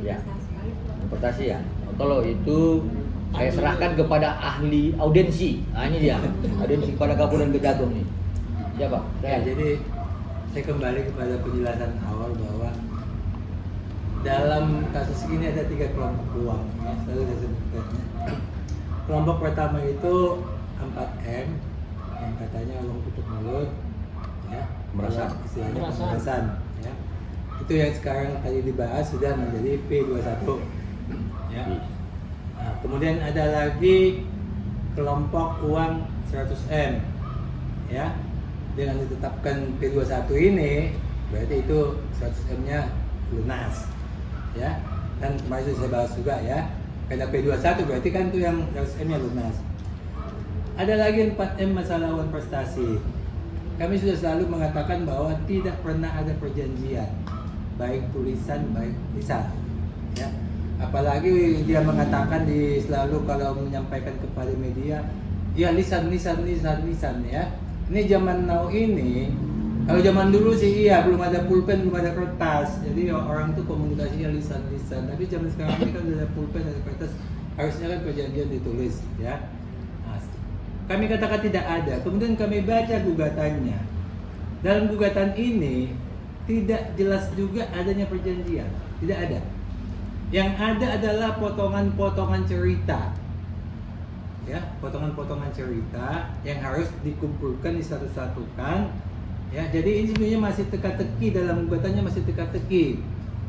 Ya, transportasi ya. Kalau itu saya serahkan kepada ahli audensi. Nah, ini dia. Audensi kepada Kabupaten Kejagung nih. Siapa? Ya, jadi saya kembali kepada penjelasan awal bahwa dalam kasus ini ada 3 kelompok uang, ya, selalu saya sebutkan. Kelompok pertama itu 4M, yang katanya uang tutup mulut, ya, Pemerasan. istilahnya pemerasan, ya. Itu yang sekarang tadi dibahas sudah menjadi P21, ya. Nah, kemudian ada lagi kelompok uang 100M, ya. Dengan ditetapkan P21 ini, berarti itu 100M-nya lunas, ya. Dan kemarin sudah saya bahas juga, ya. Karena P21 berarti kan itu yang 100M-nya lunas. Ada lagi 4M, masalah lawan prestasi. Kami sudah selalu mengatakan bahwa tidak pernah ada perjanjian, baik tulisan, baik lisan, ya. Apalagi dia mengatakan selalu kalau menyampaikan kepada media, ya lisan, ya. Ini zaman now ini, kalau zaman dulu sih iya, belum ada pulpen, belum ada kertas, jadi orang tuh komunikasinya lisan. Tapi zaman sekarang ini kan ada pulpen, ada kertas, harusnya kan perjanjian ditulis, ya. Nah, kami katakan tidak ada, kemudian kami baca gugatannya. Dalam gugatan ini tidak jelas juga adanya perjanjian, tidak ada. Yang ada adalah potongan-potongan cerita, ya, potongan-potongan cerita yang harus dikumpulkan, disatu-satukan, ya. Jadi ini sebenarnya masih teka-teki, dalam gugatannya masih teka-teki.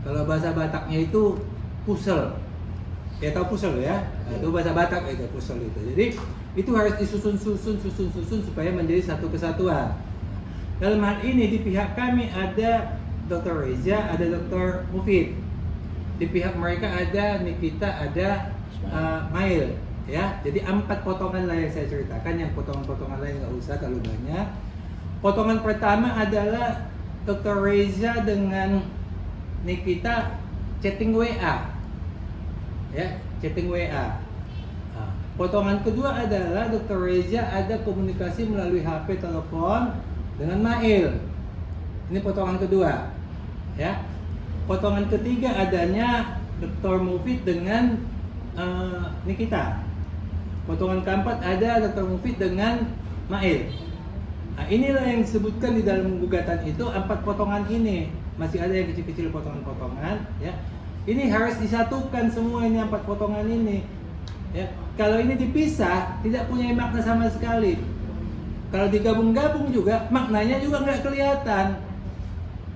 Kalau bahasa Bataknya itu pusel, ya, tahu pusel ya, itu bahasa Batak itu pusel itu. Jadi itu harus disusun supaya menjadi satu kesatuan. Dalam hal ini di pihak kami ada Dr. Reza, ada Dr. Mufid. Di pihak mereka ada Nikita, ada Mail, ya. Jadi 4 potongan lah yang saya ceritakan, yang potongan-potongan lain nggak usah terlalu banyak. Potongan pertama adalah Dr. Reza dengan Nikita chatting WA, ya, chatting WA. Potongan kedua adalah Dr. Reza ada komunikasi melalui HP, telepon dengan Mail. Ini potongan kedua, ya. Potongan ketiga adanya Dr. Mufid dengan Nikita. Potongan keempat ada Dr. Mufid dengan Mail. Nah, inilah yang disebutkan di dalam gugatan itu, 4 potongan ini. Masih ada yang kecil-kecil potongan-potongan, ya. Ini harus disatukan semua ini 4 potongan ini, ya. Kalau ini dipisah tidak punya makna sama sekali. Kalau digabung-gabung juga maknanya juga nggak kelihatan,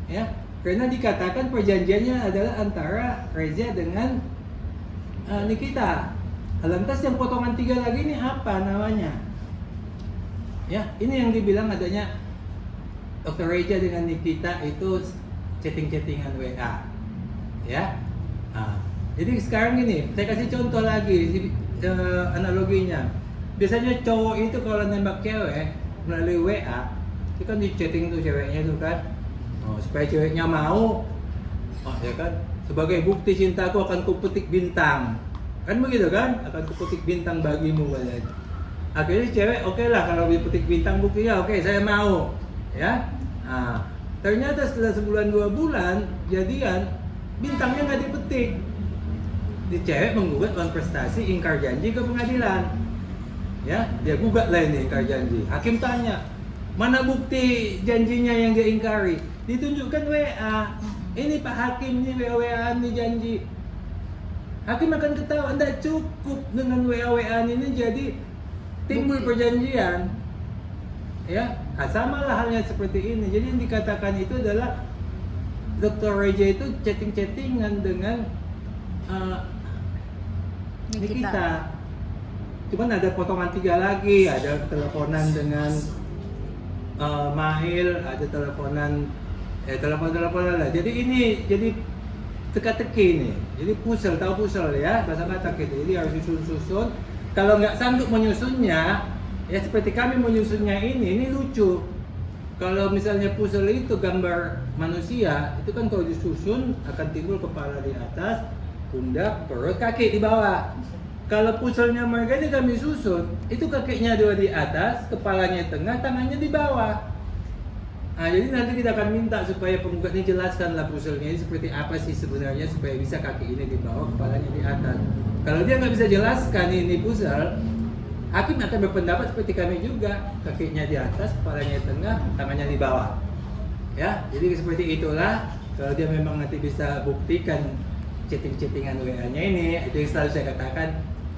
ya. Karena dikatakan perjanjiannya adalah antara Reza dengan Nikita. Lantas yang potongan 3 lagi ini apa namanya? Ya, ini yang dibilang adanya Dr. Reza dengan Nikita itu chatting-chattingan WA, ya. Nah, jadi sekarang gini, saya kasih contoh lagi analoginya. Biasanya cowok itu kalau nembak cewek melalui WA, itu kan di chatting tuh ceweknya tuh kan. Supaya ceweknya mau, ya kan, sebagai bukti cintaku akan kupetik bintang, kan begitu kan, akan kupetik bintang bagimu katanya. Akhirnya cewek oke lah kalau dipetik bintang buktinya, oke saya mau, ya. Nah, ternyata setelah sebulan 2 bulan jadian, bintangnya nggak dipetik. Di cewek menggugat uang prestasi, ingkar janji ke pengadilan, ya. Dia gugat lah ini, ingkar janji. Hakim tanya, mana bukti janjinya yang dia ingkari? Ditunjukkan WA. Ini Pak Hakim, ini WA-WA ini janji. Hakim akan ketawa, tidak cukup dengan WA-WA ini jadi timbul perjanjian, ya. Nah, sama lah halnya seperti ini. Jadi yang dikatakan itu adalah Dr. Reza itu chatting-chattingan dengan Nikita. Cuman ada potongan 3 lagi, ada teleponan dengan Mahil, ada teleponan telepon lah. Jadi ini jadi teka-teki nih. Jadi pusel, tahu pusel ya, bahasa Batak itu. Jadi harus disusun-susun. Kalau nggak sanggup menyusunnya, ya seperti kami menyusunnya ini lucu. Kalau misalnya pusel itu gambar manusia, itu kan kalau disusun akan timbul kepala di atas, pundak, perut, kaki di bawah. Kalau puselnya mereka ini kami susun, itu kakinya 2 di atas, kepalanya tengah, tangannya di bawah. Jadi nanti kita akan minta supaya penggugat ini jelaskanlah puzzle-nya ini seperti apa sih sebenarnya supaya bisa kaki ini di bawah, kepalanya di atas. Kalau dia nggak bisa jelaskan ini puzzle, hakim akan berpendapat seperti kami juga, kakinya di atas, kepalanya di tengah, tangannya di bawah. Ya, jadi seperti itulah. Kalau dia memang nanti bisa buktikan chatting-chattingan WA-nya ini, itu yang selalu saya katakan.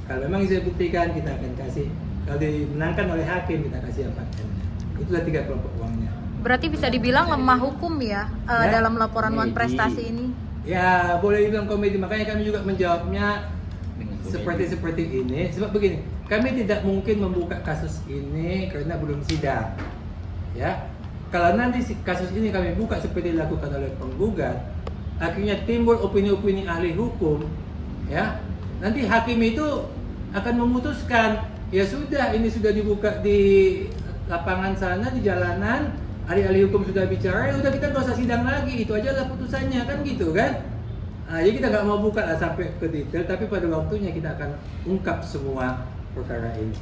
Kalau memang bisa buktikan, kita akan kasih. Kalau dimenangkan oleh hakim, kita kasih apa? Itulah 3 kelompok uangnya. Berarti bisa dibilang lemah hukum ya, dalam laporan Wan Prestasi ini. Ya, boleh dibilang komedi. Makanya kami juga menjawabnya Dengan komedi. seperti ini. Sebab begini, kami tidak mungkin membuka kasus ini karena belum sidang. Ya, kalau nanti kasus ini kami buka seperti dilakukan oleh penggugat, akhirnya timbul opini-opini ahli hukum, ya. Nanti hakim itu akan memutuskan, ya sudah ini sudah dibuka di lapangan sana, di jalanan, ahli-ahli hukum sudah bicara, ya udah kita nggak usah sidang lagi, itu aja lah putusannya, kan gitu kan. Jadi kita nggak mau buka lah sampai ke detail, tapi pada waktunya kita akan ungkap semua perkara ini.